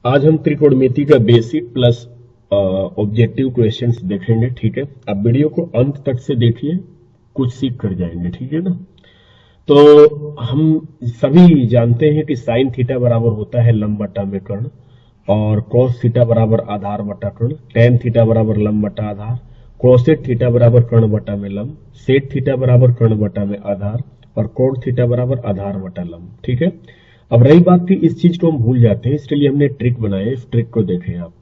आज हम त्रिकोणमिति का बेसिक प्लस ऑब्जेक्टिव क्वेश्चंस देखेंगे। ठीक है, आप वीडियो को अंत तक से देखिए, कुछ सीख कर जाएंगे। ठीक है ना। तो हम सभी जानते हैं कि साइन थीटा बराबर होता है लंब बटा में कर्ण, और कॉस थीटा बराबर आधार बटा कर्ण, टेन थीटा बराबर लंब बटा आधार, कोसेक थीटा बराबर कर्ण बटा में लंब, सेक थीटा बराबर कर्ण बटा में आधार, और कोण थीटा बराबर आधार बटा लंब। ठीक है। अब रही बात कि इस चीज को हम भूल जाते हैं, इसके लिए हमने ट्रिक बनाया है। इस ट्रिक को देखें आप।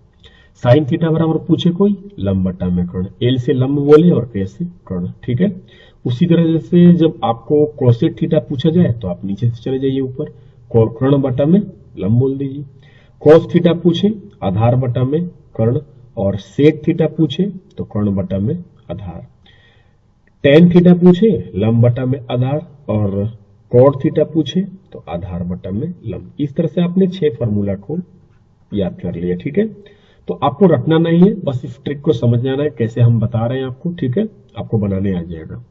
साइन थीटा बराबर पूछे कोई, लंब बटा में कर्ण, एल से लंब बोले और के से कर्ण। ठीक है। उसी तरह से जब आपको कोसेक थीटा पूछा जाए तो आप नीचे से चले जाइए ऊपर, कर्ण बटा में लंब बोल दीजिए। कॉस थीटा पूछे आधार बटा में कर्ण, और सेक थीटा पूछे तो कर्ण बटा में आधार। टेन थीटा पूछे लंब बटा में आधार, और कॉट थीटा पूछे तो आधार बटा में लंब। इस तरह से आपने 6 फॉर्मूला को याद कर लिया। ठीक है। तो आपको रखना नहीं है, बस इस ट्रिक को समझ जाना है कैसे हम बता रहे हैं आपको। ठीक है, आपको बनाने आ जाएगा।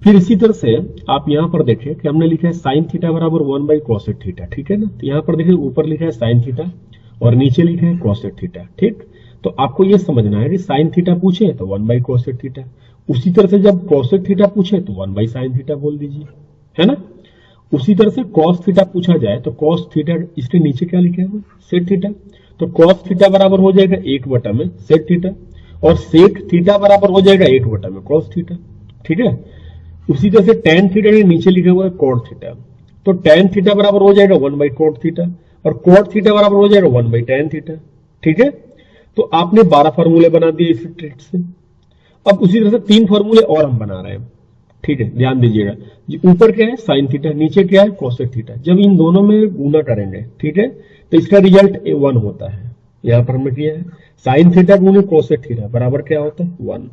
फिर इसी तरह से आप यहां पर देखें कि हमने लिखा है साइन थीटा बराबर 1/कोसेक थीटा। ठीक है ना। तो यहां पर देखिए ऊपर लिखा है साइन थीटा और नीचे लिखा है कोसेक थीटा। ठीक। तो आपको यह समझना है कि साइन थीटा पूछे तो 1/कोसेक थीटा, उसी तरह से जब कोसेक थीटा पूछे तो 1/साइन थीटा बोल दीजिए, है ना। उसी तरह से कॉस थीटा पूछा जाए तो कॉस थीटा, इसके नीचे क्या लिखा है, सेक थीटा। तो कॉस थीटा बराबर हो जाएगा 1 बटा में सेक थीटा, और सेक थीटा बराबर हो जाएगा 1 बटा में कॉस थीटा। ठीक है। उसी तरह से टेन थीटा के नीचे लिखा हुआ है कोट थीटा, तो टेन थीटा बराबर हो जाएगा 1/कोट थीटा, और कोट थीटा बराबर हो जाएगा 1/टेन थीटा। ठीक है। तो आपने 12 फॉर्मूले बना दिए इस ट्रिक से। अब उसी तरह से 3 फॉर्मूले और हम बना रहे हैं। ठीक है, ध्यान दीजिएगा। ऊपर क्या है साइन थीटा, नीचे क्या है कोसेक थीटा। जब इन दोनों में गुना करेंगे, ठीक है, तो इसका रिजल्ट 1 होता है। यहां पर हमने किया है साइन थीटा गुने कोसेक थीटा बराबर क्या होता है 1।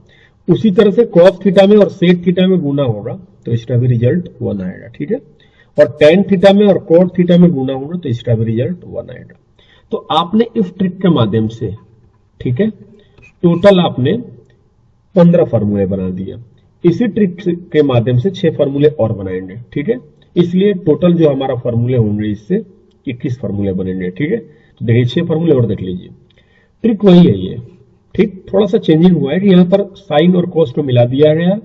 उसी तरह से कॉस थीटा में और सेक थीटा में गुना होगा तो इसका भी रिजल्ट 1 आएगा। ठीक है। और टेन थीटा में और कोट थीटा में गुना होगा तो इसका भी रिजल्ट 1 आएगा। तो आपने इस ट्रिक के माध्यम से, ठीक है, टोटल आपने 15 फॉर्मूले बना दिए। इसी ट्रिक के माध्यम से 6 फॉर्मूले और बनाएंगे। ठीक है। इसलिए टोटल जो हमारा फॉर्मूले होंगे इससे 21 फॉर्मूले बनेंगे। ठीक है। तो देखिए 6 फॉर्मूले और देख लीजिए। ट्रिक वही है ये, ठीक, थोड़ा सा चेंजिंग हुआ है कि यहाँ पर साइन और कोस को मिला दिया गया है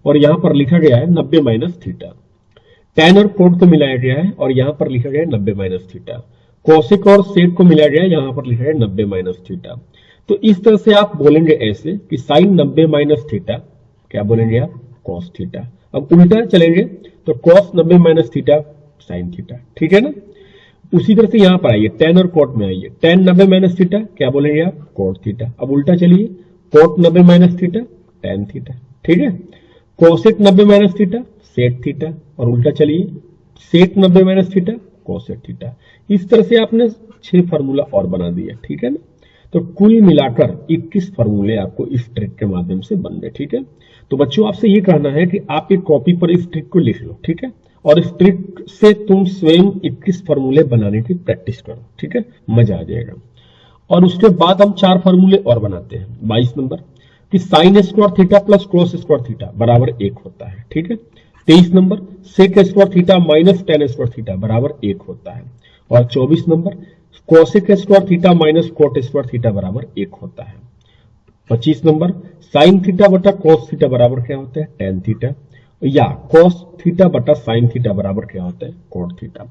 और यहाँ पर लिखा गया है 90 माइनस थीटा। टेन और कोट को मिलाया गया है और यहाँ पर लिखा गया है 90 माइनस थीटा। कोसिक और सेक को मिलाया गया है, यहाँ पर लिखा है 90 माइनस थीटा। तो इस तरह से आप बोलेंगे ऐसे कि साइन 90 माइनस थीटा, क्या बोलेंगे आप, कॉस थीटा। अब उल्टा चलेंगे तो cos 90 minus theta sine theta. ठीक है ना। उसी तरह से यहां पर आइए, टेन और कोट में आइए, टेन 90 माइनस थीटा क्या बोलेंगे आप, कोट थीटा। अब उल्टा चलिए, cot 90 minus theta tan theta. ठीक है। Cosec 90 minus theta sec theta, और उल्टा चलिए sec 90 minus theta cosec theta. इस तरह से आपने 6 फार्मूला और बना दिया। ठीक है ना। तो कुल मिलाकर 21 फार्मूले आपको इस ट्रिक के माध्यम से बन गए। ठीक है। तो बच्चों आपसे ये कहना है कि आप एक कॉपी पर इस ट्रिक को लिख लो। ठीक है। और इस ट्रिक से तुम स्वयं 21 फार्मूले बनाने की प्रैक्टिस करो। ठीक है, मजा आ जाएगा। और उसके बाद हम 4 फार्मूले और बनाते हैं। 22 नंबर कि sine square theta plus cos square theta बराबर 1 होता है। ठीक है। 23 number sec square theta minus tan square theta बराबर 1 होता है। और 24 number cosec square theta minus cot square theta बराबर 1 होता है। 25 नंबर साइन थीटा बटा कोस थीटा बराबर क्या होता है, टेन थीटा, या कोस थीटा बटा साइन थीटा बराबर क्या होता है, कोट थीटा।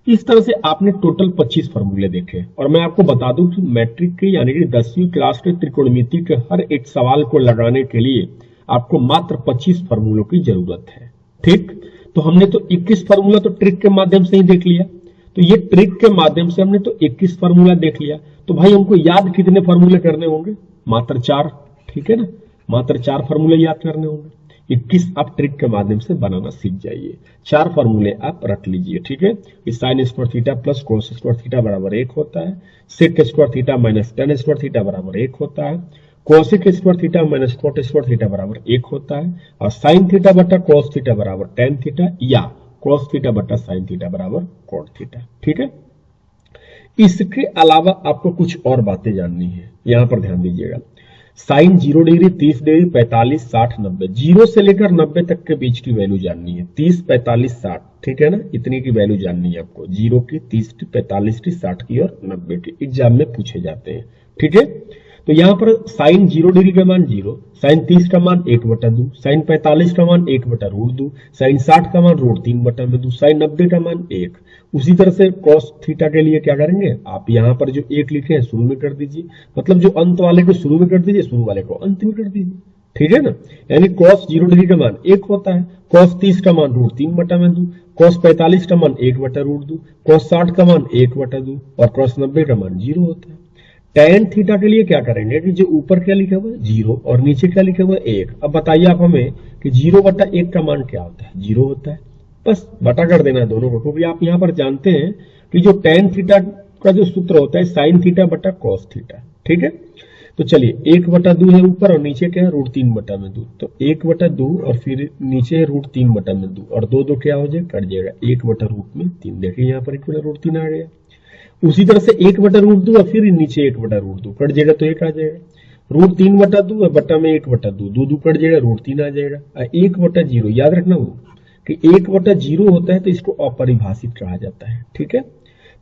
इस तरह से आपने टोटल 25 फॉर्मूले देखे। और मैं आपको बता दूं कि मैट्रिक के यानी कि 10वीं क्लास के त्रिकोणमिति के हर एक सवाल को लगाने के लिए आपको मात्र 25 फॉर्मूलों की जरूरत है। ठीक। तो हमने तो 21 फॉर्मूला तो ट्रिक के माध्यम से ही देख लिया। तो ये ट्रिक के माध्यम से हमने तो 21 फॉर्मूला देख लिया। तो भाई हमको याद कितने फॉर्मूले करने होंगे, मात्र 4। ठीक है ना, मात्र 4 फॉर्मूले याद करने होंगे। 21 आप ट्रिक के माध्यम से बनाना सीख जाइए। 4 फॉर्मूले आप रख लीजिए। ठीक है। Sine square theta plus cos square theta बराबर 1 होता है, sec square theta minus tan square theta बराबर 1 होता है, cosec square theta minus cot square theta बराबर 1 होता है, और साइन थीटा बटा कोस थीटा बराबर टेन थीटा, या कोस थीटा बटा साइन थीटा बराबर कोट थीटा। ठीक है। इसके अलावा आपको कुछ और बातें जाननी है, यहां पर ध्यान दीजिएगा। साइन 0 डिग्री, 30 डिग्री, 45, 60, 90, 0 से लेकर 90 तक के बीच की वैल्यू जाननी है। 30, 45, 60, ठीक है ना, इतनी की वैल्यू जाननी है आपको। 0 की, 30 की, 45 की, 60 की और 90 की एग्जाम में पूछे जाते हैं, ठीक है। तो यहां पर साइन 0 डिग्री का मान 0, साइन 30 का मान 1/2, साइन 45 का मान 1/√2, साइन 60 का मान √3/2, साइन 90 का मान 1। उसी तरह से कॉस थीटा के लिए क्या करेंगे, आप यहाँ पर जो 1 लिखे हैं शुरू में कर दीजिए, मतलब जो अंत वाले को शुरू में कर दीजिए, शुरू वाले को अंत में कर दीजिए, ठीक है ना। यानी कॉस 0 डिग्री का मान 1 होता है, कॉस 30 का मान √3/2, कॉस 45 का मान 1/√2, कॉस 60 का मान 1/2 और कॉस 90 का मान 0 होता है। टेन थीटा के लिए क्या करेंगे कि जो ऊपर क्या लिखा हुआ है 0 और नीचे क्या लिखा हुआ है 1। अब बताइए आप हमें कि 0/1 का मान क्या होता है, 0 होता है। बस बटा कर देना है दोनों को, क्योंकि आप यहाँ पर जानते हैं कि जो टेन थीटा का जो सूत्र होता है साइन थीटा बटा कॉस थीटा, ठीक है। तो चलिए 1/2 है ऊपर और नीचे क्या है √3/2, तो 1/2 और फिर नीचे है √3/2 और दो दो क्या हो जाएगा, कट जाएगा, 1/√3। देखिए यहाँ पर 1/√3 आ गया। उसी तरह से 1/√2 और फिर नीचे 1/√2 कट जाएगा तो 1 आ जाएगा। √3/2 और बटा में 1/2, 2 कट जाएगा, √3 आ जाएगा। 1/0 याद रखना वो कि 1/0 होता है तो इसको अपरिभाषित कहा जाता है, ठीक है।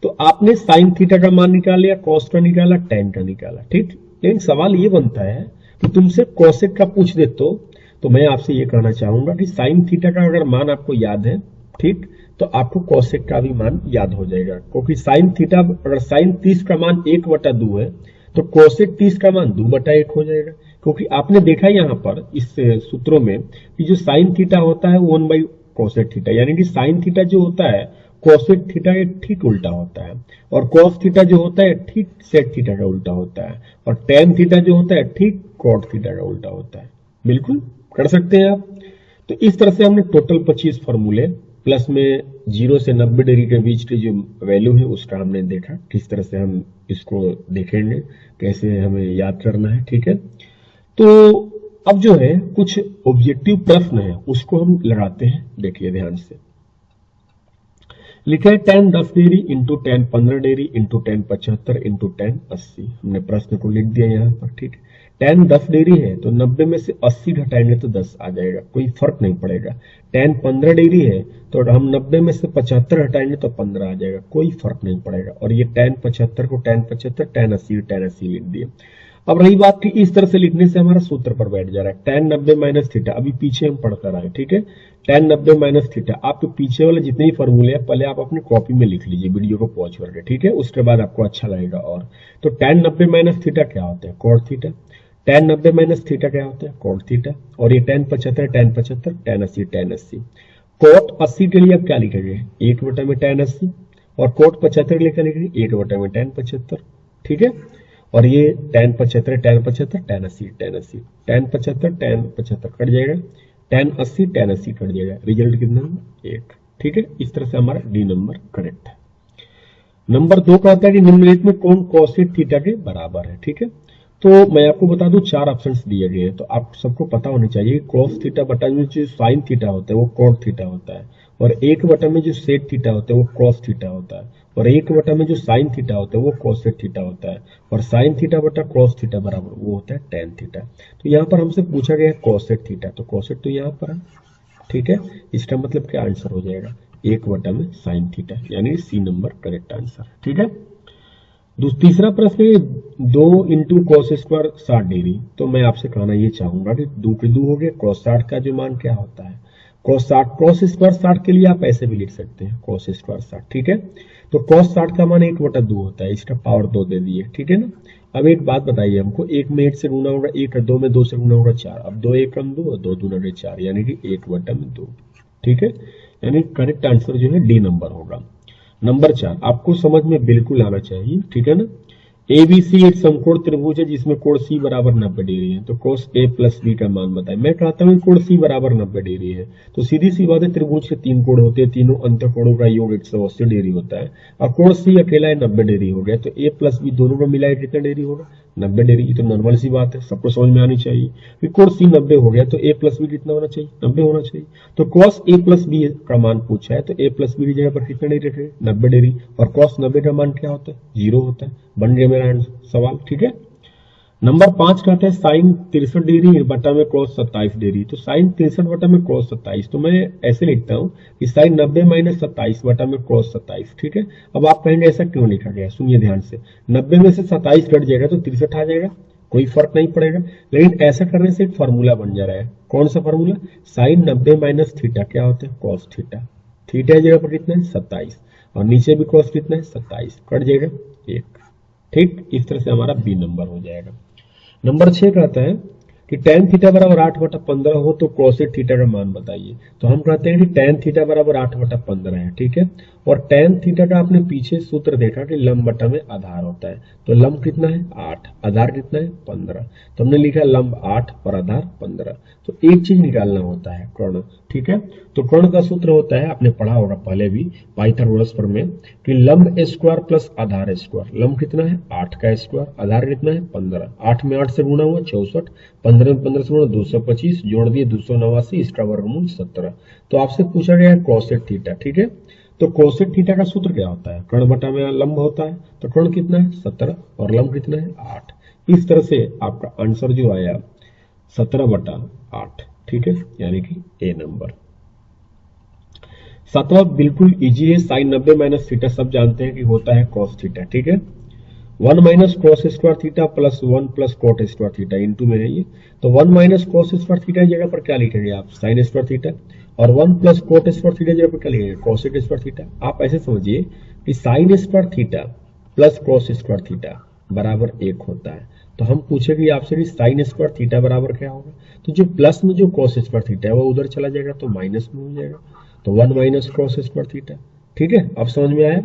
तो आपने साइन थीटा का मान निकाल लिया, कॉस का निकाला, टेन का निकाला, ठीक। लेकिन सवाल ये बनता है कि तुमसे कोसेक का पूछ दे तो मैं आपसे ये कहना चाहूंगा कि साइन थीटा का अगर मान आपको याद है, ठीक, तो आपको कोसेक का भी मान याद हो जाएगा, क्योंकि साइन थीटा अगर साइन 30 का मान 1/2 है तो कोसेक 30 का मान 2/1 हो जाएगा। क्योंकि आपने देखा यहाँ पर इस सूत्रों में कि जो साइन थीटा होता है वो 1 कोसेक थीटा, यानी कि साइन थीटा जो होता है कोसेक थीटा के ठीक उल्टा होता है, और कॉस थीटा जो होता है ठीक सेक थीटा का उल्टा होता है, और टेन थीटा जो होता है ठीक कॉट थीटा का उल्टा होता है। बिल्कुल कर सकते हैं आप। तो इस तरह से हमने टोटल 25 फॉर्मूले प्लस में 0 से 90 डिग्री के बीच की जो वैल्यू है उसका हमने देखा, किस तरह से हम इसको देखेंगे, कैसे हमें याद करना है, ठीक है। तो अब जो है कुछ ऑब्जेक्टिव प्रश्न है उसको हम लगाते हैं, देखिए ध्यान से। लिखा है 10 10 degree into 10 15 degree into 10 75 into 10 80। हमने प्रश्न को लिख दिया यहाँ पर, ठीक है। 10 10 डिग्री है तो 90 में से 80 घटाएंगे तो 10 आ जाएगा, कोई फर्क नहीं पड़ेगा। 10 15 डिग्री है तो हम 90 में से 75 हटाएंगे तो 15 आ जाएगा, कोई फर्क नहीं पड़ेगा। और ये 10 75 को 10 75 10 80 लिख दिए। अब रही बात कि इस तरह से लिखने से हमारा सूत्र पर बैठ जा रहा है, tan 90 माइनस थीटा, अभी पीछे हम पढ़ कर आए, ठीक है। tan 90 माइनस थीटा, आपके पीछे वाले जितने ही फॉर्मूले हैं पहले आप अपनी कॉपी में लिख लीजिए वीडियो को पॉज करके, ठीक है, उसके बाद आपको अच्छा लगेगा। और तो tan 90 माइनस थीटा क्या होता है, cot theta. tan 90 minus theta क्या होता है, कॉट थीटा। और ये tan 75 tan 75 tan 80 tan 80। Cot 80 के लिए आप क्या लिखेंगे, 1 में tan 80, और कॉट 75 के लिए क्या लिखेंगे, 1 में tan 75, ठीक है। और ये tan 75 tan 75 tan 80 tan 80 tan 75 tan 75 cut जाएगा, tan 80 tan 80 कट जाएगा, रिजल्ट कितना है 1, ठीक है। इस तरह से हमारा डी नंबर करेक्ट है। नंबर 2 कहता है कि निम्नलिखित में कौन कोसेक थीटा के बराबर है, ठीक है। तो मैं आपको बता दूं 4 ऑप्शंस दिए गए हैं, तो आप सबको पता होना चाहिए कि cos थीटा बटा में जो साइन थीटा होता है वो cot थीटा होता है, और 1 में जो सेक थीटा होता है वो cos थीटा होता है, और 1 में जो साइन थीटा होता है वो कोसेक थीटा होता है, और साइन थीटा बटा cos थीटा बराबर वो होता है tan थीटा। तो यहाँ पर हमसे पूछा गया है कोसेक थीटा, तो कोसेक तो यहाँ पर है, ठीक है। इसका मतलब क्या आंसर हो जाएगा, 1 में साइन थीटा, यानी सी नंबर करेक्ट आंसर, ठीक है। तीसरा प्रश्न है 2 इंटू कॉस स्क्वायर 60 डिग्री। तो मैं आपसे कहना ये चाहूंगा कि 2 के 2 हो गए, कॉस 60 का जो मान क्या होता है, कॉस स्क्वायर 60 के लिए आप ऐसे भी लिख सकते हैं, कॉस स्क्वायर 60, ठीक है। तो कॉस 60 का मान 1/2 होता है, इसका पावर 2 दे दिए, ठीक है ना। अब एक बात बताइए हमको, 1 में 1 से गुना होगा 1, 2 में 2 से गुना होगा 4, अब 2 1 कम 2 2 दूना 4, यानी कि 1/2, ठीक है। यानी करेक्ट आंसर जो है डी नंबर होगा। नंबर 4 आपको समझ में बिल्कुल आना चाहिए, ठीक है ना। ABC एक समकोण त्रिभुज है जिसमें कोण C बराबर 90 डिग्री है, तो cos A प्लस B का मान बताएं। मैं कहता हूँ कोण C बराबर 90 डिग्री है, तो सीधी सी बात है त्रिभुज के 3 कोण होते हैं, तीनों अंत कोणों का योग 180 डिग्री होता है, और कोण C अकेला है 90 डिग्री हो गया, तो A प्लस B दोनों का मिलाए कितना डिग्री होगा, 90 डिग्री। ये तो नॉर्मल सी बात है, सबको समझ में आनी चाहिए कि कोण C 90 हो गया तो A प्लस B कितना होना चाहिए, 90 होना चाहिए। तो cos A प्लस B का मान पूछा है तो A प्लस B की जगह पर कितना डिग्री रखेंगे, 90 डिग्री, और cos 90 का मान क्या होता है, 0 होता है। बन गया मेरा सवाल, ठीक है। नंबर 5 कहते हैं साइन 63 डिग्री बटा में cos 27 डिग्री। तो साइन 63 बटा में cos 27, तो मैं ऐसे लिखता हूं कि साइन 90 माइनस 27 बटा में cos 27। ठीक है, अब आप कहेंगे ऐसा क्यों लिखा गया, सुनिए ध्यान से। 90 में से 27 कट जाएगा तो 63 आ जाएगा, कोई फर्क नहीं पड़ेगा। लेकिन ऐसा करने से एक फॉर्मूला बन जा रहा है। कौन सा फॉर्मूला? साइन 90 माइनस थीटा क्या होता है? cos theta. थीटा की जगह पर कितना है? 27, और नीचे भी cos कितना है? 27, कट जाएगा 1। ठीक, इस तरह से हमारा बी नंबर हो जाएगा। नंबर 6 कहता है कि tan थीटा बराबर 8/15 हो तो कोसेक थीटा का मान बताइए। तो हम कहते हैं कि tan थीटा बराबर 8/15 है। ठीक है, और tan थीटा का आपने पीछे सूत्र देखा कि लंब बटा में आधार होता है। तो लंब कितना है? 8, आधार कितना है? 15। तो हमने लिखा लंब 8 और आधार 15। तो एक चीज निकालना होता है, कर्ण। ठीक है, तो कर्ण का सूत्र होता है, आपने पढ़ा होगा पहले भी पाइथागोरस प्रमेय, कि लंब स्क्वायर प्लस आधार स्क्वायर। लंब कितना है? 8 का स्क्वायर, आधार कितना है? 15। 8 में 8 से गुणा हुआ 64, 15 में 15 से गुणा 225, जोड़ दिए 289, इसका वर्गमूल 17। तो आपसे पूछा गया है कोसेक थीटा। ठीक है, तो कोसेक थीटा का सूत्र क्या होता है? कर्ण बटा में लंब होता है। तो कर्ण कितना है? 17, और लंब कितना है? 8। इस तरह से आपका आंसर जो आया 17/8। ठीक है, यानी कि ए नंबर। 7वां बिल्कुल इजी है। साइन 90 माइनस थीटा सब जानते हैं कि होता है cos थीटा। ठीक है, 1 minus cos square theta plus 1 plus cot square theta, into में है ये। तो 1 माइनस cos स्क्वायर थीटा की जगह पर क्या लिखेंगे आप? Sign square theta. और 1 प्लस cot स्क्वायर थीटा की जगह पर क्या लिखेंगे? cosec square theta. आप ऐसे समझिए कि sine square theta plus cos square theta बराबर 1 होता है। तो हम पूछेंगे आपसे कि साइन स्क्वायर थीटा बराबर क्या होगा? तो जो प्लस में जो cos स्क्वायर थीटा है वो उधर चला जाएगा, तो माइनस में हो जाएगा। तो 1 माइनस cos स्क्वायर थीटा। ठीक है, अब समझ में आया।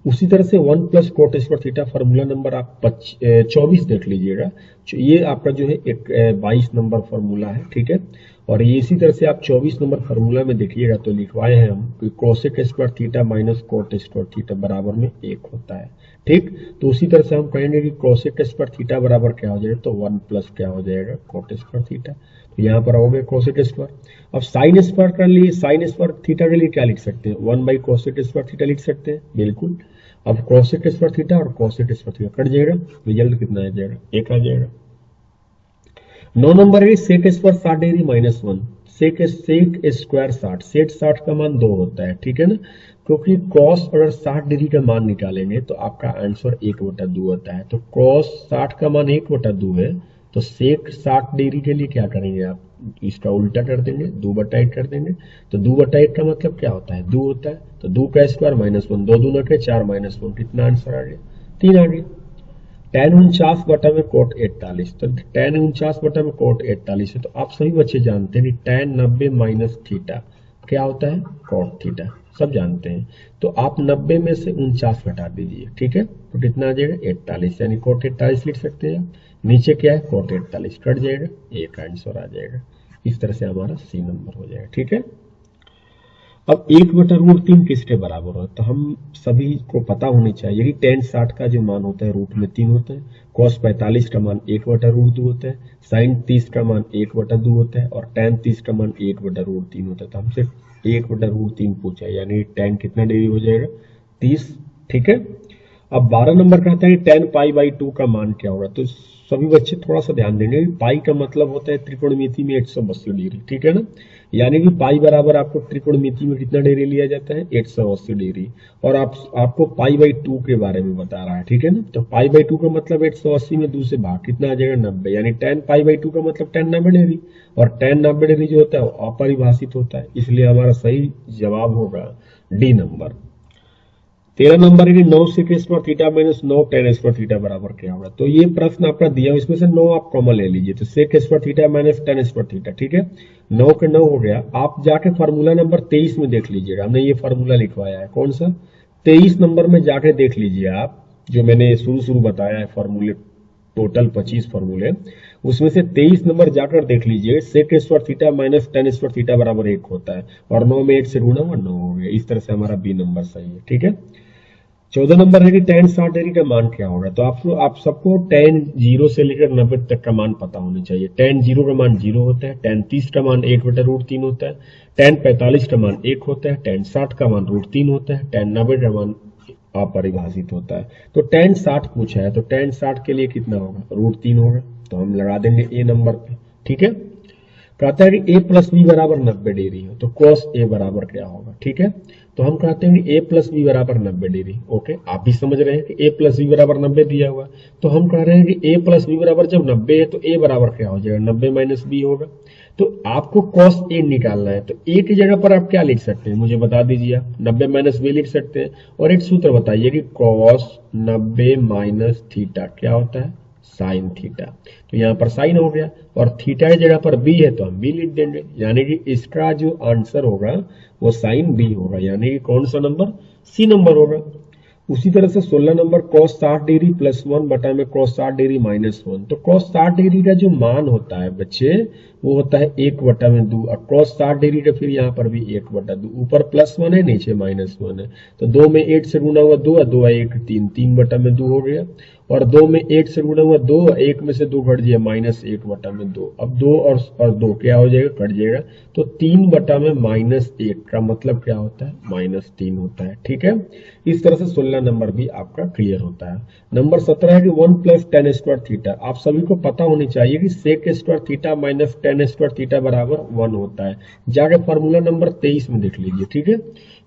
उसी तरह से 1 plus cot square theta formula number आप 24 देख लीजिएगा। ये आपका जो है एक 22 नंबर फॉर्मूला है। ठीक है, और ये इसी तरह से आप 24 नंबर फॉर्मूला में देखिएगा तो लिखवाए हैं हम कि cosec square theta minus cot square theta बराबर में 1 होता है। ठीक, तो उसी तरह से हम कहेंगे कि कोसेक स्क्वायर थीटा बराबर क्या हो जाएगा? तो 1 प्लस क्या हो जाएगा? cot square theta. तो यहाँ पर आओगे कोसेक स्क्वायर। अब साइन स्क्वायर कर लिए, साइन स्क्वायर थीटा के लिए क्या लिख सकते हैं? 1 बाई कोसेक स्क्वायर थीटा लिख सकते हैं, बिल्कुल। अब कोसेक स्क्वायर थीटा और कोसेक स्क्वायर थीटा कट जाएगा, रिजल्ट कितना आ जाएगा? 1 आ जाएगा। 9 नंबर है sec square 60 degree minus 1। Sec square 60, sec 60 का मान 2 होता है। ठीक है ना, क्योंकि कॉस अगर 60 डिग्री का मान निकालेंगे तो आपका आंसर 1/2 होता है। तो कॉस 60 का मान 1/2 है, तो सेक 60 डिग्री के लिए क्या करेंगे आप? इसका उल्टा कर देंगे, 2/8 कर देंगे। तो 2/8 का मतलब क्या होता है? 2 होता है। तो 2 का स्क्वायर माइनस 1, 2 दूना के 4 माइनस 1, कितना आंसर आ गया? 3 आ गया। tan 49 बटा में cot 41, तो tan 49 बटा में cot 41 है। तो आप सभी बच्चे जानते हैं कि tan 90 माइनस थीटा क्या होता है? cot थीटा, सब जानते हैं। तो आप 90 में से 49 घटा दीजिए। ठीक है, तो कितना आ जाएगा? 41, यानी cot 41 लिख सकते हैं। नीचे क्या है? cot 41 कट जाएगा, एक आंसर आ जाएगा। इस तरह से हमारा सी नंबर हो जाएगा। ठीक है, अब 1/√3 किसके बराबर हो? तो हम सभी को पता होनी चाहिए कि tan 60 का जो मान होता है रूट में 3 होता है, cos 45 का मान 1/√2 होता है, sin 30 का मान 1/2 होता है, और tan 30 का मान 1/√3 होता है। तो हमसे 1/√3 पूछा है, यानी tan कितना डिग्री हो जाएगा? 30। ठीक है, अब 12 नंबर कहता है tan π/2 का मान क्या होगा? तो सभी बच्चे थोड़ा सा ध्यान देंगे, पाई का मतलब होता है त्रिकोणमिति में 180 डिग्री। ठीक है ना, यानी कि पाई बराबर आपको त्रिकोणमिति में कितना डिग्री लिया जाता है? 180 डिग्री। और आपको π/2 के बारे में बता रहा है। ठीक है ना, तो π/2 का मतलब 180 में 2 से भाग, कितना आ जाएगा? 90, यानी tan π/2 का मतलब tan 90 डिग्री। और tan 90 डिग्री जो होता है वो अपरिभाषित होता है, इसलिए हमारा सही जवाब होगा डी नंबर। 13 नंबर है कि 9 sec square theta minus 9 tan square theta बराबर क्या होगा? तो ये प्रश्न आपका दिया, इसमें से 9 आप कॉमन ले लीजिए। तो sec square theta minus tan square theta. ठीक है, 9 के 9 हो गया। आप जाके फॉर्मूला नंबर 23 में देख लीजिएगा, हमने ये फॉर्मूला लिखवाया है। कौन सा? 23 नंबर में जाके देख लीजिए आप, जो मैंने शुरू बताया है फॉर्मूले, टोटल 25 फॉर्मूले, उसमें से 23 नंबर जाकर देख लीजिए। Sec square theta minus tan square theta बराबर 1 होता है, और 9 में 1 से गुणा हुआ 9 हो गया। इस तरह से हमारा बी नंबर सही है। ठीक है, 14 नंबर है कि tan 60 डिग्री का मान क्या होगा? तो आप सबको tan 0 से लेकर 90 तक का मान पता होना चाहिए। tan 0 का मान 0 होता है, tan 30 का मान 1/√3 होता है, tan 45 का मान 1 होता है, tan 60 का मान √3 होता है, tan 90 का मान अपरिभाषित होता है। तो tan 60 पूछा है, तो tan 60 के लिए कितना होगा? √3 होगा। तो हम लगा देंगे ए नंबर पे, ठीक है। कहता है कि a प्लस बी बराबर 90 डिग्री है, तो cos a बराबर क्या होगा, ठीक है। तो हम कहते हैं कि a प्लस बी बराबर 90 डिग्री, ओके। आप भी समझ रहे हैं कि a प्लस बी बराबर 90 दिया हुआ, तो हम कह रहे हैं कि a प्लस बी बराबर जब 90 है तो a बराबर क्या हो जाएगा, 90 माइनस बी होगा। तो आपको cos a निकालना है, तो a की जगह पर आप क्या लिख सकते हैं, मुझे बता दीजिए आप। 90 माइनस बी लिख सकते हैं, और एक सूत्र बताइए कि cos 90 माइनस थीटा क्या होता है, साइन थीटा। तो यहाँ पर साइन हो गया, और थीटा की जगह पर बी है तो हम बी लिख देंगे, यानी कि इसका जो आंसर होगा वो साइन बी होगा, यानी कि कौन सा नंबर, सी नंबर होगा। उसी तरह से 16 नंबर cos 60 डिग्री प्लस 1 बटा में cos 60 डिग्री माइनस 1। तो cos 60 डिग्री का जो मान होता है बच्चे वो होता है 1 बटा में 2। अब cos 60 डिग्री का फिर यहाँ पर भी 1 बटा 2, ऊपर प्लस 1 है नीचे माइनस 1 है, तो 2 में 8 से गुना हुआ 2, 2 1 3, 3 बटा में 2 हो गया, और 2 में 8 से गुना हुआ 2, 1 में से 2 घट जाए माइनस 1 बटा में 2। अब 2 और 2 क्या हो जाएगा, कट जाएगा, तो 3 बटा में माइनस 1 का मतलब क्या होता है, माइनस 3 होता है, ठीक है। इस तरह से 16 नंबर भी आपका क्लियर होता है। नंबर 17 है कि 1 प्लस टेन स्क्वायर थीटा। आप सभी को पता होनी चाहिए कि sec square theta minus tan square theta बराबर 1 होता है। जाके फॉर्मूला नंबर 23 में देख लीजिए, ठीक है।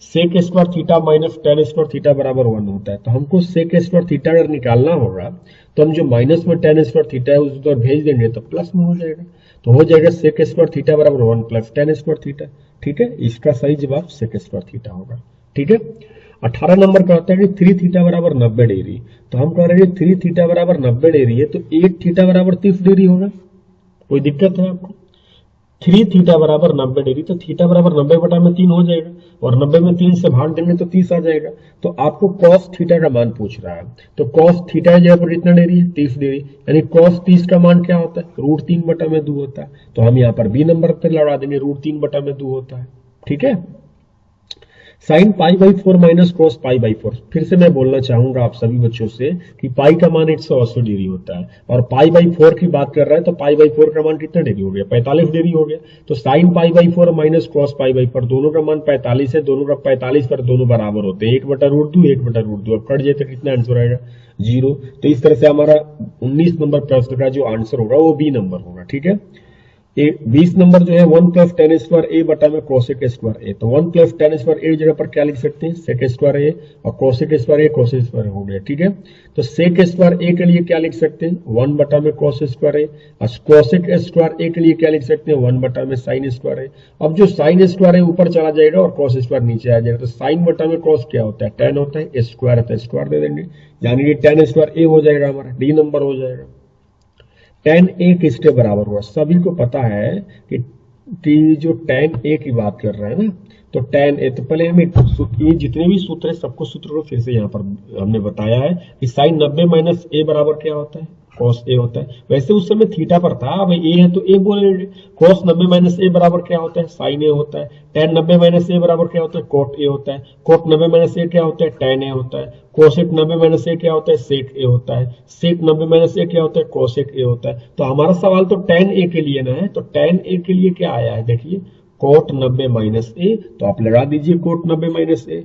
Sec square theta minus tan square theta बराबर 1 होता है, तो हमको सेक स्क्वायर थीटा अगर निकालना होगा तो हम जो माइनस में टेन स्क्वायर थीटा है उस पर भेज देंगे तो प्लस में हो जाएगा, तो हो जाएगा सेक स्क्वायर थीटा बराबर 1 प्लस टेन स्क्वायर थीटा, ठीक है। इसका सही जवाब सेक स्क्वायर थीटा होगा, ठीक है। 18 नंबर का होता है कि 3 थीटा बराबर 90 डिग्री। तो हम कह रहे हैं कि 3 थीटा बराबर 90 डिग्री है, तो 8 थीटा बराबर 30 डिग्री होगा। कोई दिक्कत है आपको, 3 थीटा बराबर 90 डिग्री, तो थीटा बराबर 90 बटा में 3 हो जाएगा, और 90 में 3 से भाग देंगे तो 30 आ जाएगा। तो आपको cos थीटा का मान पूछ रहा है, तो cos थीटा की जगह पर कितना डिग्री है, 30 डिग्री, यानी cos 30 का मान क्या होता है, √3 बटा में 2 होता है। तो हम यहाँ पर बी नंबर पर लगा देंगे, √3 बटा में 2 होता है, ठीक है। Sine pi by 4 minus cos pi by 4। फिर से मैं बोलना चाहूंगा आप सभी बच्चों से कि पाई का मान 180 डिग्री होता है, और पाई बाई 4 की बात कर रहा है, तो पाई बाई 4 का मान कितना डिग्री हो गया, 45 डिग्री हो गया। तो sine pi by 4 minus cos pi by 4, दोनों का मान 45 है, दोनों का 45 पर दोनों बराबर होते हैं, 1 बटा √2 1 बटा √2। अब कट जाए तो कितना आंसर आएगा, 0। तो इस तरह से हमारा 19 नंबर प्रश्न का जो आंसर होगा वो बी नंबर होगा, ठीक है। 20 नंबर जो है 1 प्लस टेन स्क्वायर ए बटा में कोसेक स्क्वायर ए। तो 1 प्लस टेन स्क्वायर ए जगह पर क्या लिख सकते हैं, सेक स्क्वायर ए, और कोसेक स्क्वायर ए कोसेक स्क्वायर हो गया, ठीक है। तो सेक स्क्वायर ए के लिए क्या लिख सकते हैं, 1 बटा में कोस स्क्वायर ए, और कोसेक स्क्वायर ए के लिए क्या लिख सकते हैं, 1 बटा में साइन स्क्वायर ए। अब जो साइन स्क्वायर है ऊपर चला जाएगा और कोस स्क्वायर नीचे आ जाएगा, तो साइन बटा में कोस क्या होता है, टेन होता है, स्क्वायर है तो स्क्वायर दे देंगे, यानी कि टेन स्क्वायर ए हो जाएगा हमारा, डी नंबर हो जाएगा। tan a किसके बराबर हुआ, सभी को पता है कि जो tan a की बात कर रहा है ना, तो tan a, तो पहले हमें ये जितने भी सूत्र है सबको सूत्र को फिर से यहाँ पर हमने बताया है कि साइन 90 माइनस a बराबर क्या होता है, cos a होता है। वैसे उस समय थीटा पर था, अब a है तो a बोलेंगे। cos 90 माइनस a बराबर क्या होता है, sin a होता है। tan 90 माइनस a बराबर क्या होता है, cot a होता है। cot 90 माइनस a क्या होता है, tan a होता है। cosec 90 माइनस a क्या होता है, sec a होता है। sec 90 माइनस a क्या होता है, cosec a होता है। तो हमारा सवाल तो tan a के लिए ना है, तो tan a के लिए क्या आया है, देखिए cot 90 माइनस a, तो आप लगा दीजिए cot 90 माइनस a,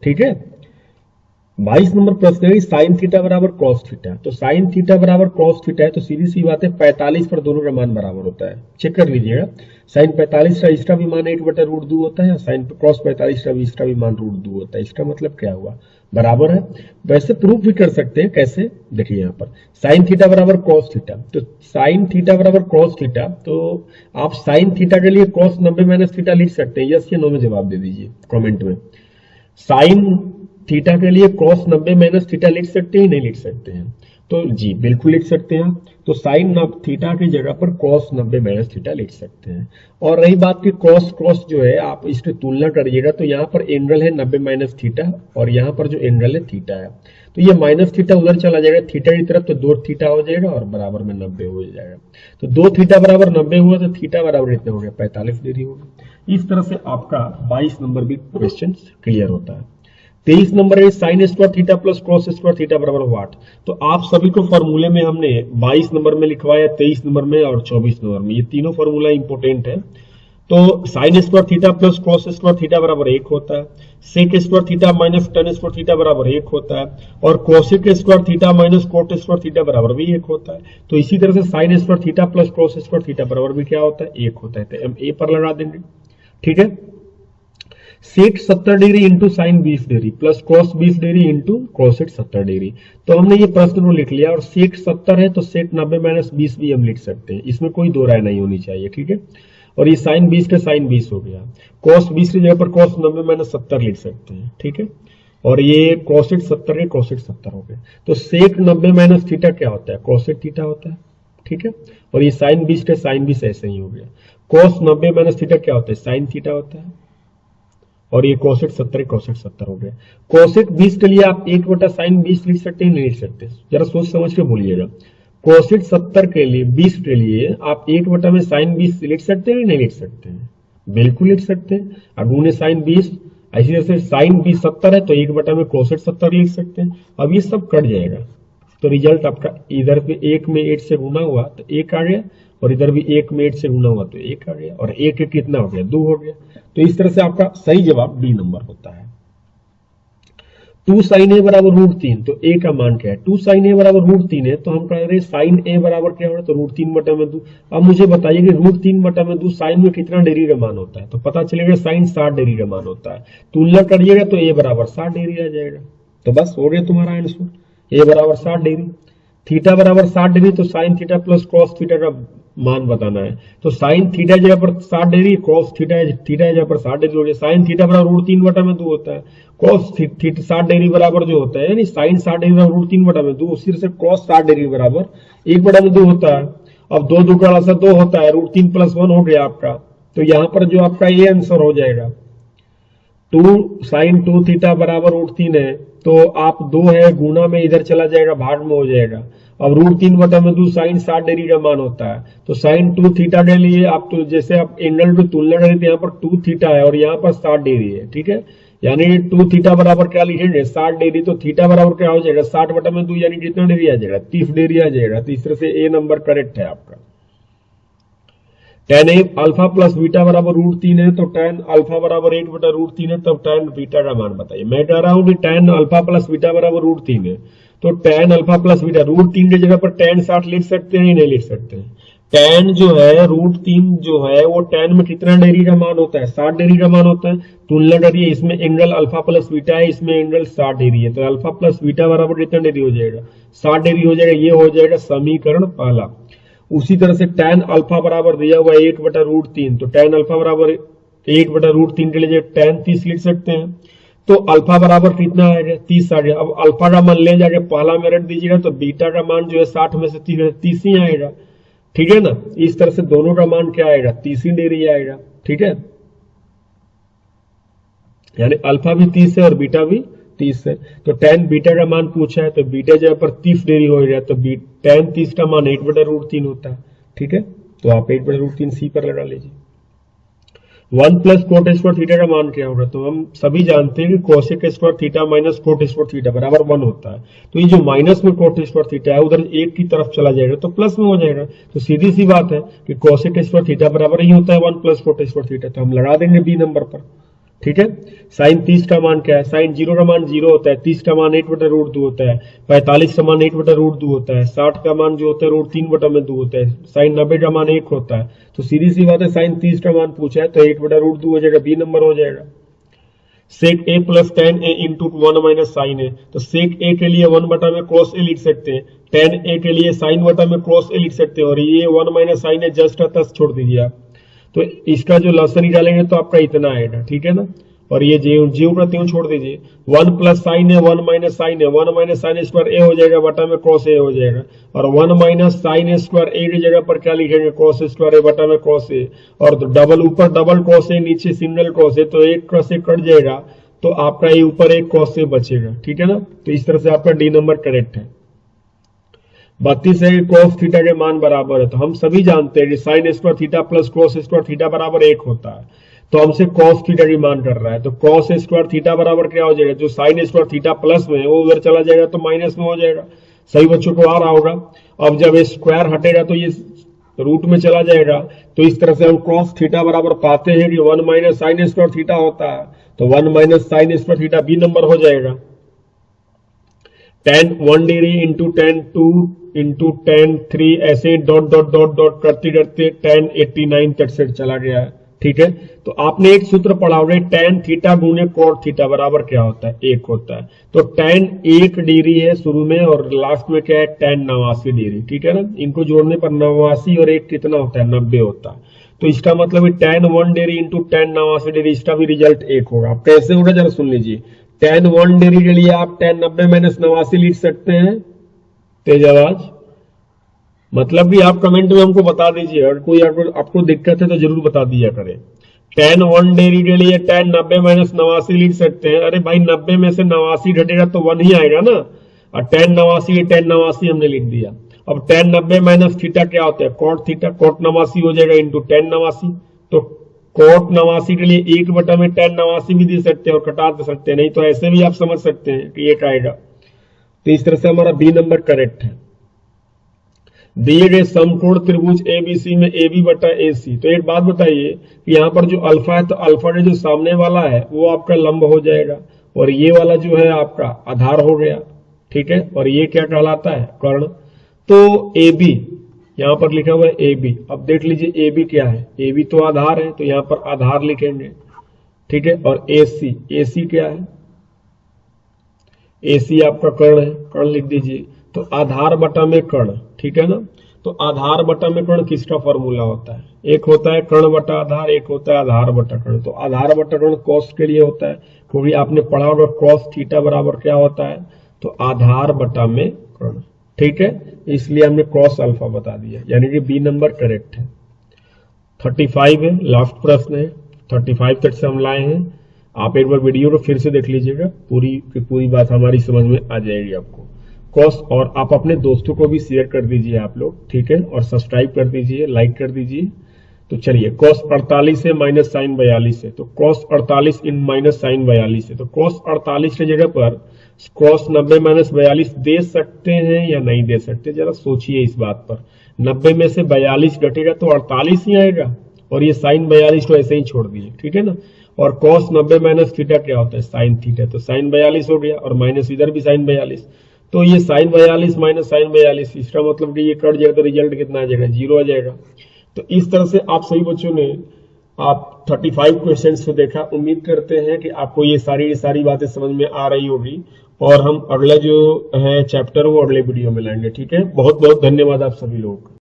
ठीक है। 22 नंबर प्रश्न है साइन थीटा बराबर कॉस थीटा। तो साइन थीटा बराबर कॉस थीटा है, तो सीधी सी बात है 45 पर दोनों का मान बराबर होता है, चेक कर लीजिएगा। साइन 45 का इसका भी मान 1 बटा √2 होता है, साइन कॉस 45 का भी इसका भी मान √2 होता है। इसका मतलब क्या हुआ, बराबर है। वैसे प्रूफ भी कर सकते हैं, कैसे, देखिए यहाँ पर साइन थीटा बराबर कॉस थीटा, तो साइन थीटा बराबर कॉस थीटा, तो आप साइन थीटा के लिए कॉस 90 माइनस थीटा लिख सकते हैं, यस या नो में जवाब दे दीजिए कमेंट में। साइन थीटा के लिए cos 90 माइनस थीटा लिख सकते हैं, नहीं लिख सकते हैं, तो जी बिल्कुल लिख सकते हैं। तो साइन थीटा की जगह पर cos 90 माइनस थीटा लिख सकते हैं। और रही बात की cos जो है, आप इसकी तुलना करिएगा तो यहाँ पर एंगल है 90 माइनस थीटा, और यहाँ पर जो एंगल है थीटा है, तो ये माइनस थीटा उधर चला जाएगा थीटा की तरफ, तो 2 थीटा हो जाएगा और बराबर में 90 हो जाएगा। तो 2 थीटा बराबर 90 हुआ, तो थीटा बराबर इतना हो गया 45 डिग्री हो गया। इस तरह से आपका 22 नंबर भी क्वेश्चन क्लियर होता है। 23 नंबर है sine square theta plus cos square theta बराबर व्हाट। तो आप सभी को फॉर्मूले में हमने 22 नंबर में लिखवाया, 23 नंबर में और 24 नंबर में, ये तीनों फॉर्मूला इंपोर्टेंट है। तो sine square theta plus cos square theta बराबर 1 होता है, sec square theta minus tan square theta बराबर 1 होता है, और cosec square theta minus cot square theta बराबर भी 1 होता है। तो इसी तरह से sine square theta plus cos square theta बराबर भी क्या होता है, 1 होता है। तो हम ए पर लगा देंगे, ठीक है। सेक 70 degree into sine 20 degree plus cos 20 degree into cosec 70 degree. तो हमने ये प्रश्न को लिख लिया, और सेक 70 है तो सेक 90 माइनस 20 भी हम लिख सकते हैं, इसमें कोई दो राय नहीं होनी चाहिए, ठीक है। और ये साइन 20 का साइन 20 हो गया, कॉस 20 की जगह पर कॉस 90 माइनस 70 लिख सकते हैं, ठीक है। और ये कॉसेक 70 के कॉसेक 70 हो गए। तो सेक 90 माइनस थीटा क्या होता है, कॉसेक थीटा होता है, ठीक है। और ये साइन 20 के साइन 20 ऐसे ही हो गया। कॉस 90 माइनस थीटा क्या होता है, साइन थीटा होता है। और ये कोसेक 70 कोसेक 70 हो गया। कोसेक 20 के लिए आप 1 बटा साइन 20 लिख सकते हैं, नहीं लिख सकते, जरा सोच समझ के बोलिएगा। कोसेक 70 के लिए 20 के लिए आप 1 बटा में साइन 20 लिख सकते हैं, नहीं लिख सकते हैं, बिल्कुल लिख सकते हैं। अगुने साइन 20, ऐसी जैसे साइन 20 70 है तो 1 बटा में कोसेक 70 लिख सकते हैं। अब ये सब कट जाएगा, तो रिजल्ट आपका इधर पे 1 में 8 से गुना हुआ तो 1 आ गया, और इधर भी 1 में 8 से गुना हुआ तो 1 आ गया, और 1 1 कितना हो गया, 2 हो गया। तो इस तरह से आपका सही जवाब डी नंबर होता है। 2 साइन ए बराबर √3, तो ए का मान क्या है, 2 साइन ए बराबर √3 है, तो हम कह रहे हैं साइन ए बराबर क्या हो रहा है, तो √3 बटा में 2। अब मुझे बताइए कि √3 बटा में 2 साइन में कितना डिग्री का मान होता है, तो पता चलेगा साइन 60 डिग्री का मान होता है। तुलना करिएगा तो ए बराबर 60 डिग्री आ जाएगा। तो बस हो गया तुम्हारा आंसर, ए बराबर 60 डिग्री। थीटा बराबर 60 डिग्री, तो sine theta plus cos theta का मान बताना है। तो साइन थीटा जगह पर 60 डिग्री, कॉस थीटा जगह पर 60 डिग्री हो गया। साइन थीटा बराबर √3 बटा में 2 होता है, कॉस थीटा 60 डिग्री बराबर जो होता है, यानी साइन 60 डिग्री बराबर √3 बटा में 2, उसी तरह से कॉस 60 डिग्री बराबर 1 बटा में 2 होता है। अब 2 2 का 2 होता है, √3 + 1 हो गया आपका। तो यहाँ पर जो आपका ये आंसर हो जाएगा 2 साइन 2 थीटा बराबर √3 है, तो आप 2 है गुना में इधर चला जाएगा, भाग में हो जाएगा। अब √3 बटा में 2 साइन 60 डिग्री का मान होता है, तो साइन 2 थीटा के लिए आप तो जैसे आप एंगल की तुलना करें तो यहाँ पर 2 थीटा है और यहाँ पर 60 डिग्री है, ठीक है। यानी 2 थीटा बराबर क्या लिखेंगे, 60 डिग्री। तो थीटा बराबर क्या हो जाएगा, 60 बटा में 2 यानी कितना डिग्री आ जाएगा, 30 डिग्री आ जाएगा। तो इस तरह से ए नंबर करेक्ट है आपका। tan अल्फा प्लस बीटा बराबर √3 है, तो tan अल्फा बराबर 1 बटा √3 है, तब tan बीटा का मान बताइए। मैं कह रहा हूं कि tan अल्फा प्लस बीटा बराबर √3 है, तो tan अल्फा प्लस बीटा √3 की जगह पर tan 60 लिख सकते हैं, नहीं लिख सकते हैं। tan जो है √3 जो है वो tan में कितना डिग्री का मान होता है, 60 डिग्री का मान होता है। तुलना करिए, इसमें एंगल अल्फा प्लस बीटा है, इसमें एंगल 60 डिग्री है, तो अल्फा प्लस बीटा बराबर कितना डिग्री हो जाएगा, 60 डिग्री हो जाएगा। ये हो जाएगा समीकरण पहला। उसी तरह से tan अल्फा बराबर दिया हुआ 1 बटा √3, तो tan अल्फा बराबर 1 बटा √3 के लिए tan 30 लिख सकते हैं। तो अल्फा बराबर कितना आएगा, 30 आ गया। अब अल्फा का मान ले जाके पहला में रख दीजिएगा, तो बीटा का मान जो है 60 में से 30 ही आएगा, ठीक है ना। इस तरह से दोनों का मान क्या आएगा, 30 डिग्री आएगा, ठीक है। यानी अल्फा भी 30 है और बीटा भी 30 है। तो tan बीटा का मान पूछा है, तो बीटा जगह पर 30 डिग्री हो गया, तो tan 30 का मान 1 बटा √3 होता है, ठीक है। तो आप 1 बटा √3 सी पर लगा लीजिए। 1 प्लस कोट स्क्वायर थीटा का मान क्या होगा, तो हम सभी जानते हैं कि cosec square theta minus cot square theta बराबर 1 होता है। तो ये जो माइनस में कोट स्क्वायर थीटा है उधर 1 की तरफ चला जाएगा तो प्लस में हो जाएगा। तो सीधी सी बात है कि कोसेक स्क्वायर थीटा बराबर ही होता है 1 प्लस कोट स्क्वायर थीटा, तो हम लगा देंगे बी नंबर पर, ठीक है। साइन 30 का मान क्या है, साइन 0 का मान 0 होता है, 30 का मान 1 बटा √2 होता है, 45 का मान 1 बटा √2 होता है, 60 का मान जो होता है √3 बटा में 2 होता है, साइन 90 का मान 1 होता है। तो सीधी सी बात है, साइन 30 का मान पूछा है तो 1 बटा √2 हो जाएगा, बी नंबर हो जाएगा। Sec A plus tan a into 1 minus sine A, तो सेक ए के लिए 1 बटा में कॉस ए लिख सकते हैं, tan ए के लिए साइन बटा में कॉस ए लिख सकते हैं, और ये 1 माइनस साइन ए जस्ट तस छोड़ दीजिए आप। तो इसका जो लसन निकालेंगे तो आपका इतना आएगा, ठीक है ना। और ये जीव का त्यों छोड़ दीजिए। 1 प्लस साइन है, 1 माइनस साइन है, 1 माइनस साइन स्क्वायर ए हो जाएगा, बटा में कॉस ए हो जाएगा। और 1 माइनस साइन स्क्वायर ए की जगह पर क्या लिखेंगे, कॉस स्क्वायर ए बटा में कॉस ए, और डबल ऊपर डबल कॉस ए, नीचे सिंगल कॉस ए, तो एक से कट जाएगा, तो आपका ये ऊपर एक कॉस ए बचेगा, ठीक है ना। तो इस तरह से आपका डी नंबर करेक्ट है। 32 है कि कॉस थीटा के मान बराबर है, तो हम सभी जानते हैं कि sine square theta plus cos square theta बराबर 1 होता है। तो हमसे कॉस थीटा की मान कर रहा है, तो कॉस स्क्वायर थीटा बराबर क्या हो जाएगा, जो साइन स्क्वायर थीटा प्लस में है वो उधर चला जाएगा तो माइनस में हो जाएगा। सही बच्चों को आ रहा होगा। अब जब स्क्वायर हटेगा तो ये तो रूट में चला जाएगा। तो इस तरह से हम कॉस थीटा बराबर पाते हैं कि 1 माइनस साइन स्क्वायर थीटा होता है, तो 1 minus sine square theta B number हो जाएगा। tan 1 degree into tan 2 into tan 3 ऐसे डॉट डॉट डॉट डॉट करते करते tan 89 तक से चला गया है। ठीक है, तो आपने एक सूत्र पढ़ा होगा, tan थीटा गुने cot थीटा बराबर क्या होता है, 1 होता है। तो tan 1 डिग्री है शुरू में और लास्ट में क्या है, tan 89 डिग्री। ठीक है ना, इनको जोड़ने पर 89 और 1 कितना होता है, 90 होता है। तो इसका मतलब है tan 1 degree into tan 89 degree, इसका भी रिजल्ट 1 होगा। आप कैसे होगा जरा सुन लीजिए। tan 1 डिग्री के लिए आप tan 90 माइनस 89 लिख सकते हैं, तेज आवाज, मतलब भी आप कमेंट में हमको बता दीजिए, अगर कोई आपको दिक्कत है तो जरूर बता दिया करें। tan 1 डिग्री के लिए tan 90 माइनस 89 लिख सकते हैं। अरे भाई 90 में से 89 घटेगा तो 1 ही आएगा ना, और tan 89 हमने लिख दिया। अब tan 90 माइनस थीटा क्या होता है, cot थीटा, cot 89 हो जाएगा इंटू tan 89। तो cot 89 के लिए 1 बटा में tan 89 भी दे सकते हैं और कटा दे सकते हैं, नहीं तो ऐसे भी आप समझ सकते हैं कि 1 आएगा। तो इस तरह से हमारा बी नंबर करेक्ट है। दिए गए समकोण त्रिभुज एबीसी में AB बटा AC। तो एक बात बताइए कि यहाँ पर जो अल्फा है, तो अल्फा के जो सामने वाला है वो आपका लंब हो जाएगा और ये वाला जो है आपका आधार हो गया। ठीक है, और ये क्या कहलाता है, कर्ण। तो AB यहाँ पर लिखा हुआ है AB। अब देख लीजिए AB क्या है, AB तो आधार है, तो यहाँ पर आधार लिखेंगे। ठीक है, और AC क्या है, AC आपका कर्ण है, कर्ण लिख दीजिए। तो आधार बटा में कर्ण, ठीक है ना। तो आधार बटा में कर्ण किसका फॉर्मूला होता है, एक होता है कर्ण बटा आधार, एक होता है आधार बटा कर्ण। तो आधार बटा कर्ण कॉस के लिए होता है, क्योंकि आपने पढ़ा होगा कॉस थीटा बराबर क्या होता है, तो आधार बटा में कर्ण। ठीक है, इसलिए हमने कॉस अल्फा बता दिया, यानी कि बी नंबर करेक्ट है। 35 है, लास्ट प्रश्न है, 35 तक से हम लाए हैं। आप एक बार वीडियो को फिर से देख लीजिएगा, पूरी की पूरी बात हमारी समझ में आ जाएगी आपको। कॉस, और आप अपने दोस्तों को भी शेयर कर दीजिए आप लोग, ठीक है, और सब्सक्राइब कर दीजिए, लाइक कर दीजिए। तो चलिए, कॉस 48 है माइनस साइन 42 है, तो कॉस 48 इन माइनस साइन 42 है। तो कॉस 48 की जगह पर कॉस 90 माइनस 42 दे सकते हैं या नहीं दे सकते, जरा सोचिए इस बात पर। 90 में से 42 घटेगा तो 48 ही आएगा, और ये साइन 42 तो ऐसे ही छोड़ दिए। ठीक है ना, और कॉस 90 माइनस थीटा क्या होता है, साइन थीटा, तो साइन 42 हो गया, और माइनस इधर भी साइन 42। तो ये साइन 42 माइनस साइन 42, इसका मतलब कि ये कट जाएगा, तो रिजल्ट कितना आ जाएगा, 0 आ जाएगा। तो इस तरह से आप सभी बच्चों ने आप 35 क्वेश्चंस को देखा। उम्मीद करते हैं कि आपको ये सारी बातें समझ में आ रही होगी, और हम अगला जो है चैप्टर वो अगले वीडियो में लाएंगे। ठीक है, बहुत बहुत धन्यवाद आप सभी लोग।